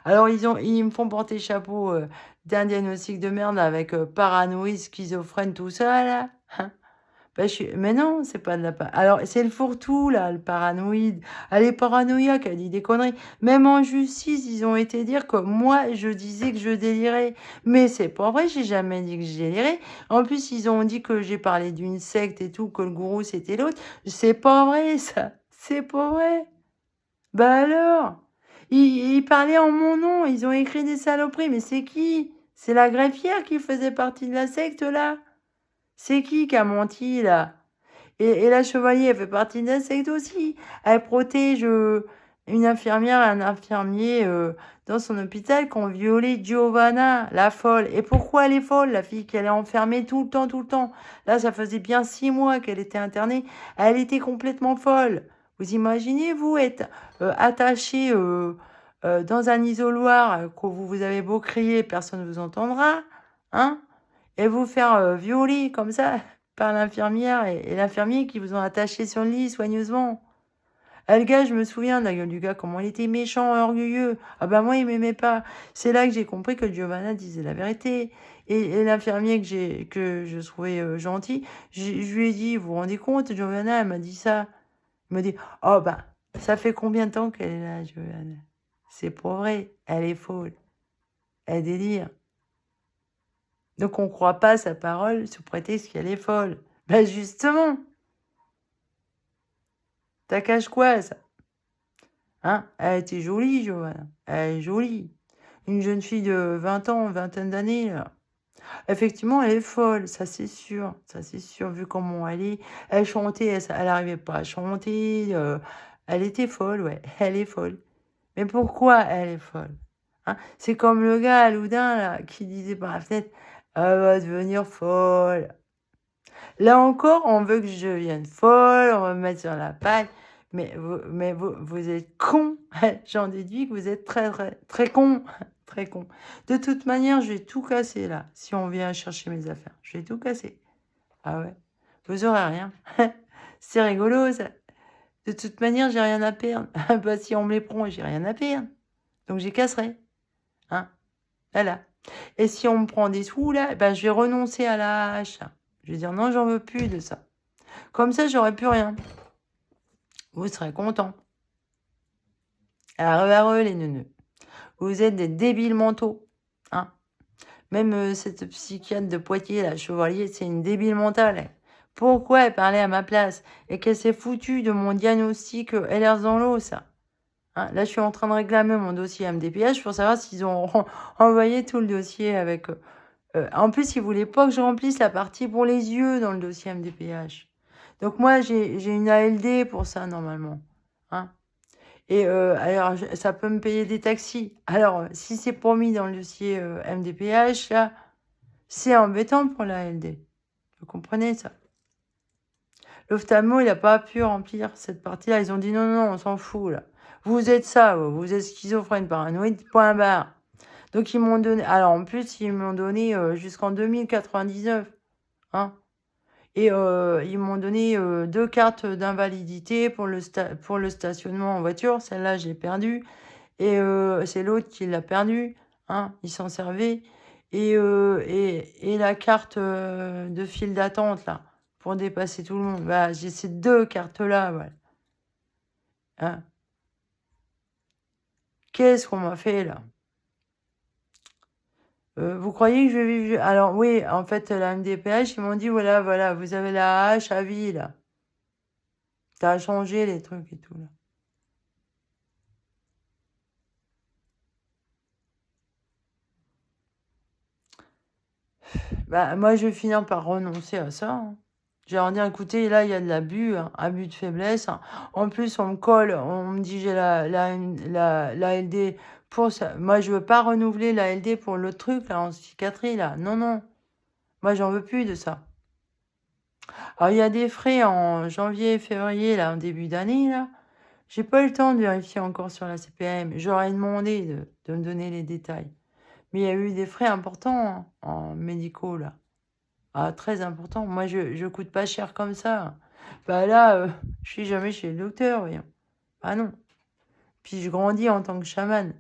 Alors, ils me font porter chapeau d'un diagnostic de merde avec paranoïe, schizophrène, tout ça, là. Hein. Bah, mais non, c'est pas de la... Alors, c'est le fourre-tout, là, le paranoïde. Elle est paranoïaque, elle dit des conneries. Même en justice, ils ont été dire que moi, je disais que je délirais. Mais c'est pas vrai, j'ai jamais dit que je délirais. En plus, ils ont dit que j'ai parlé d'une secte et tout, que le gourou, c'était l'autre. C'est pas vrai, ça. C'est pas vrai. Bah alors, ils parlaient en mon nom, ils ont écrit des saloperies, mais c'est qui? C'est la greffière qui faisait partie de la secte, là? C'est qui a menti, là? Et la chevalier, elle fait partie de la secte aussi. Elle protège une infirmière et un infirmier dans son hôpital qui ont violé Giovanna, la folle. Et pourquoi elle est folle, la fille qu'elle est enfermée tout le temps, tout le temps? Là, ça faisait bien 6 mois qu'elle était internée. Elle était complètement folle. Vous imaginez, vous, être attaché dans un isoloir, que vous avez beau crier, personne ne vous entendra, hein? Et vous faire violer comme ça par l'infirmière et l'infirmier qui vous ont attaché sur le lit soigneusement. Ah, le gars, je me souviens de la gueule du gars, comment il était méchant, orgueilleux. Ah bah moi, il m'aimait pas. C'est là que j'ai compris que Giovanna disait la vérité. Et l'infirmier que je trouvais gentil, je lui ai dit, vous vous rendez compte, Giovanna, elle m'a dit ça. Il m'a dit, oh bah, ça fait combien de temps qu'elle est là, Giovanna? C'est pas vrai, elle est folle. Elle délire. Donc on croit pas sa parole sous prétexte qu'elle est folle. Ben justement, t'as cache quoi ça? Hein? Elle était jolie, Johanna. Elle est jolie. Une jeune fille de 20 ans, vingtaine d'années, là. Effectivement, elle est folle, ça c'est sûr. Ça c'est sûr, vu comment elle est. Elle chantait, elle arrivait pas à chanter. Elle était folle, ouais. Elle est folle. Mais pourquoi elle est folle? Hein? C'est comme le gars à Loudun, là, qui disait par la fenêtre, elle va devenir folle. Là encore, on veut que je devienne folle, on va me mettre sur la paille. Mais vous êtes con. J'en déduis que vous êtes très, très, très con. Très con. De toute manière, je vais tout casser là. Si on vient chercher mes affaires, je vais tout casser. Ah ouais. Vous aurez rien. C'est rigolo ça. De toute manière, j'ai rien à perdre. Bah, si on me les prend, j'ai rien à perdre. Donc j'y casserai. Hein? Voilà. Et si on me prend des sous là, ben, je vais renoncer à la hache. Je vais dire non, j'en veux plus de ça. Comme ça, j'aurai plus rien. Vous serez contents. Alors, les neuneux. Vous êtes des débiles mentaux. Hein. Même cette psychiatre de Poitiers, la Chevalier, c'est une débile mentale. Pourquoi elle parlait à ma place? Et qu'elle s'est foutue de mon diagnostic LR dans l'eau, ça. Hein, là, je suis en train de réclamer mon dossier MDPH pour savoir s'ils ont envoyé tout le dossier avec... en plus, ils voulaient pas que je remplisse la partie pour les yeux dans le dossier MDPH. Donc moi, j'ai une ALD pour ça, normalement. Hein. Et alors, ça peut me payer des taxis. Alors, si c'est promis dans le dossier MDPH, là, c'est embêtant pour la ALD. Vous comprenez ça? L'ophtalmo, il n'a pas pu remplir cette partie-là. Ils ont dit non, non, on s'en fout, là. Vous êtes ça, vous êtes schizophrène, paranoïde, point barre. Donc, ils m'ont donné... Alors, en plus, ils m'ont donné jusqu'en 2099. Hein. Et ils m'ont donné 2 cartes d'invalidité pour le stationnement en voiture. Celle-là, j'ai perdu. Et c'est l'autre qui l'a perdu. Hein, il s'en servait. Et la carte de file d'attente, là, pour dépasser tout le monde. Bah, j'ai ces 2 cartes-là, voilà. Hein. Qu'est-ce qu'on m'a fait, là? Vous croyez que je vais vivre... Alors, oui, en fait, la MDPH, ils m'ont dit, voilà, voilà, vous avez la hache à vie, là. Ça a changé, les trucs et tout, là. Bah, moi, je vais finir par renoncer à ça. Hein. J'ai leur dire, écoutez, là, il y a de l'abus, hein, abus de faiblesse. Hein. En plus, on me colle, on me dit, j'ai la LD pour ça. Moi, je veux pas renouveler la LD pour l'autre truc, là, en psychiatrie, là. Non, non. Moi, j'en veux plus de ça. Alors, il y a des frais en janvier et février, là, en début d'année, là. J'ai pas eu le temps de vérifier encore sur la CPM. J'aurais demandé de me donner les détails. Mais il y a eu des frais importants hein, en médicaux, là. Ah, très important. Moi, je coûte pas cher comme ça. Bah là, je suis jamais chez le docteur, voyons. Ah non. Puis je grandis en tant que chaman.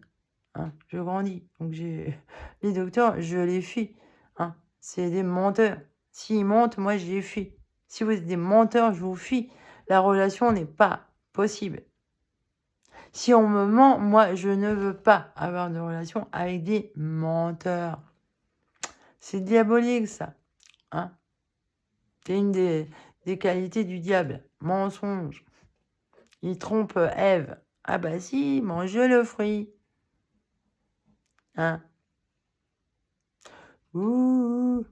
Hein, je grandis. Donc les docteurs, je les fuis. Hein, c'est des menteurs. S'ils mentent, moi, je les fuis. Si vous êtes des menteurs, je vous fuis. La relation n'est pas possible. Si on me ment, moi, je ne veux pas avoir de relation avec des menteurs. C'est diabolique, ça. Hein? C'est une des qualités du diable. Mensonge. Il trompe Ève. Ah bah si, mange le fruit. Hein? Ouh.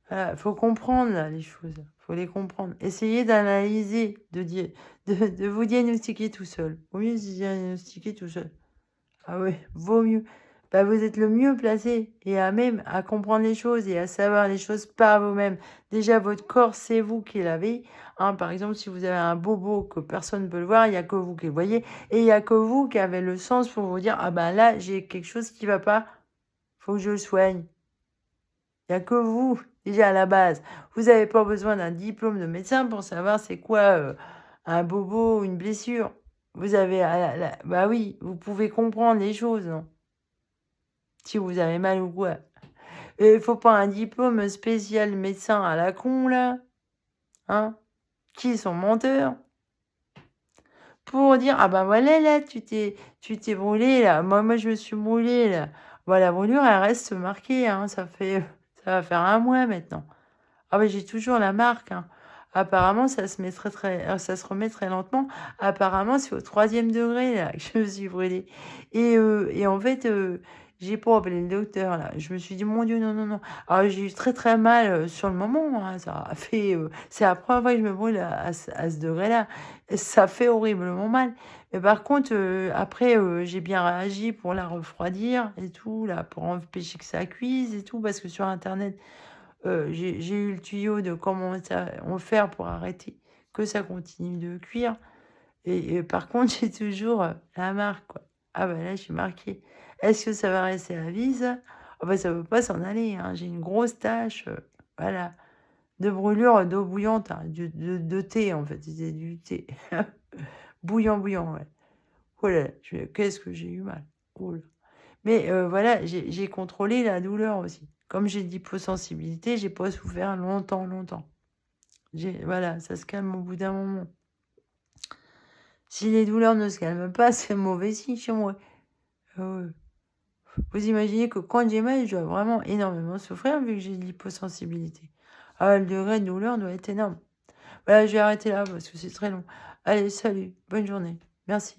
Voilà, faut comprendre là, les choses. Faut les comprendre. Essayez d'analyser, de vous diagnostiquer tout seul. Vaut mieux se diagnostiquer tout seul. Ah oui, vaut mieux. Bah, vous êtes le mieux placé et à même à comprendre les choses et à savoir les choses par vous-même. Déjà, votre corps, c'est vous qui l'avez. Hein, par exemple, si vous avez un bobo que personne ne peut le voir, il n'y a que vous qui le voyez. Et il n'y a que vous qui avez le sens pour vous dire, ah ben là, j'ai quelque chose qui ne va pas, faut que je le soigne. Il n'y a que vous, déjà à la base. Vous n'avez pas besoin d'un diplôme de médecin pour savoir c'est quoi un bobo ou une blessure. Vous avez, bah oui, vous pouvez comprendre les choses, non? Si vous avez mal ou quoi. Et il faut pas un diplôme spécial médecin à la con, là. Hein? Qui sont menteurs. Pour dire, ah ben voilà, là, tu t'es brûlé, là. Moi, je me suis brûlé, là. Bon, la brûlure, elle reste marquée, hein. Ça va faire 1 mois maintenant. Ah ben, j'ai toujours la marque, hein. Apparemment, ça se ça se remet très lentement. Apparemment, c'est au 3e degré, là, que je me suis brûlée. Et en fait, j'ai pas appelé le docteur, là. Je me suis dit, mon Dieu, non, non, non. Alors, j'ai eu très, très mal sur le moment, hein. Ça a fait, c'est la première fois que je me brûle à ce degré-là. Ça fait horriblement mal. Mais par contre, après, j'ai bien réagi pour la refroidir et tout, là, pour empêcher que ça cuise et tout, parce que sur Internet, j'ai eu le tuyau de comment on faire pour arrêter que ça continue de cuire. Et par contre, j'ai toujours la marque, quoi. Ah bah là, je suis marquée. Est-ce que ça va rester à vie, ça? Ah bah ça ne veut pas s'en aller, hein. J'ai une grosse tache, voilà, de brûlure d'eau bouillante, hein, de thé, en fait. C'était du thé. Bouillant, bouillant, ouais. Oh là là, qu'est-ce que j'ai eu mal. Oh là. Mais voilà, j'ai contrôlé la douleur aussi. Comme j'ai de l'hyposensibilité, j'ai pas souffert longtemps, longtemps. Voilà, ça se calme au bout d'un moment. Si les douleurs ne se calment pas, c'est mauvais signe chez moi. Vous imaginez que quand j'ai mal, je dois vraiment énormément souffrir vu que j'ai de l'hyposensibilité. Ah, le degré de douleur doit être énorme. Voilà, je vais arrêter là parce que c'est très long. Allez, salut, bonne journée. Merci.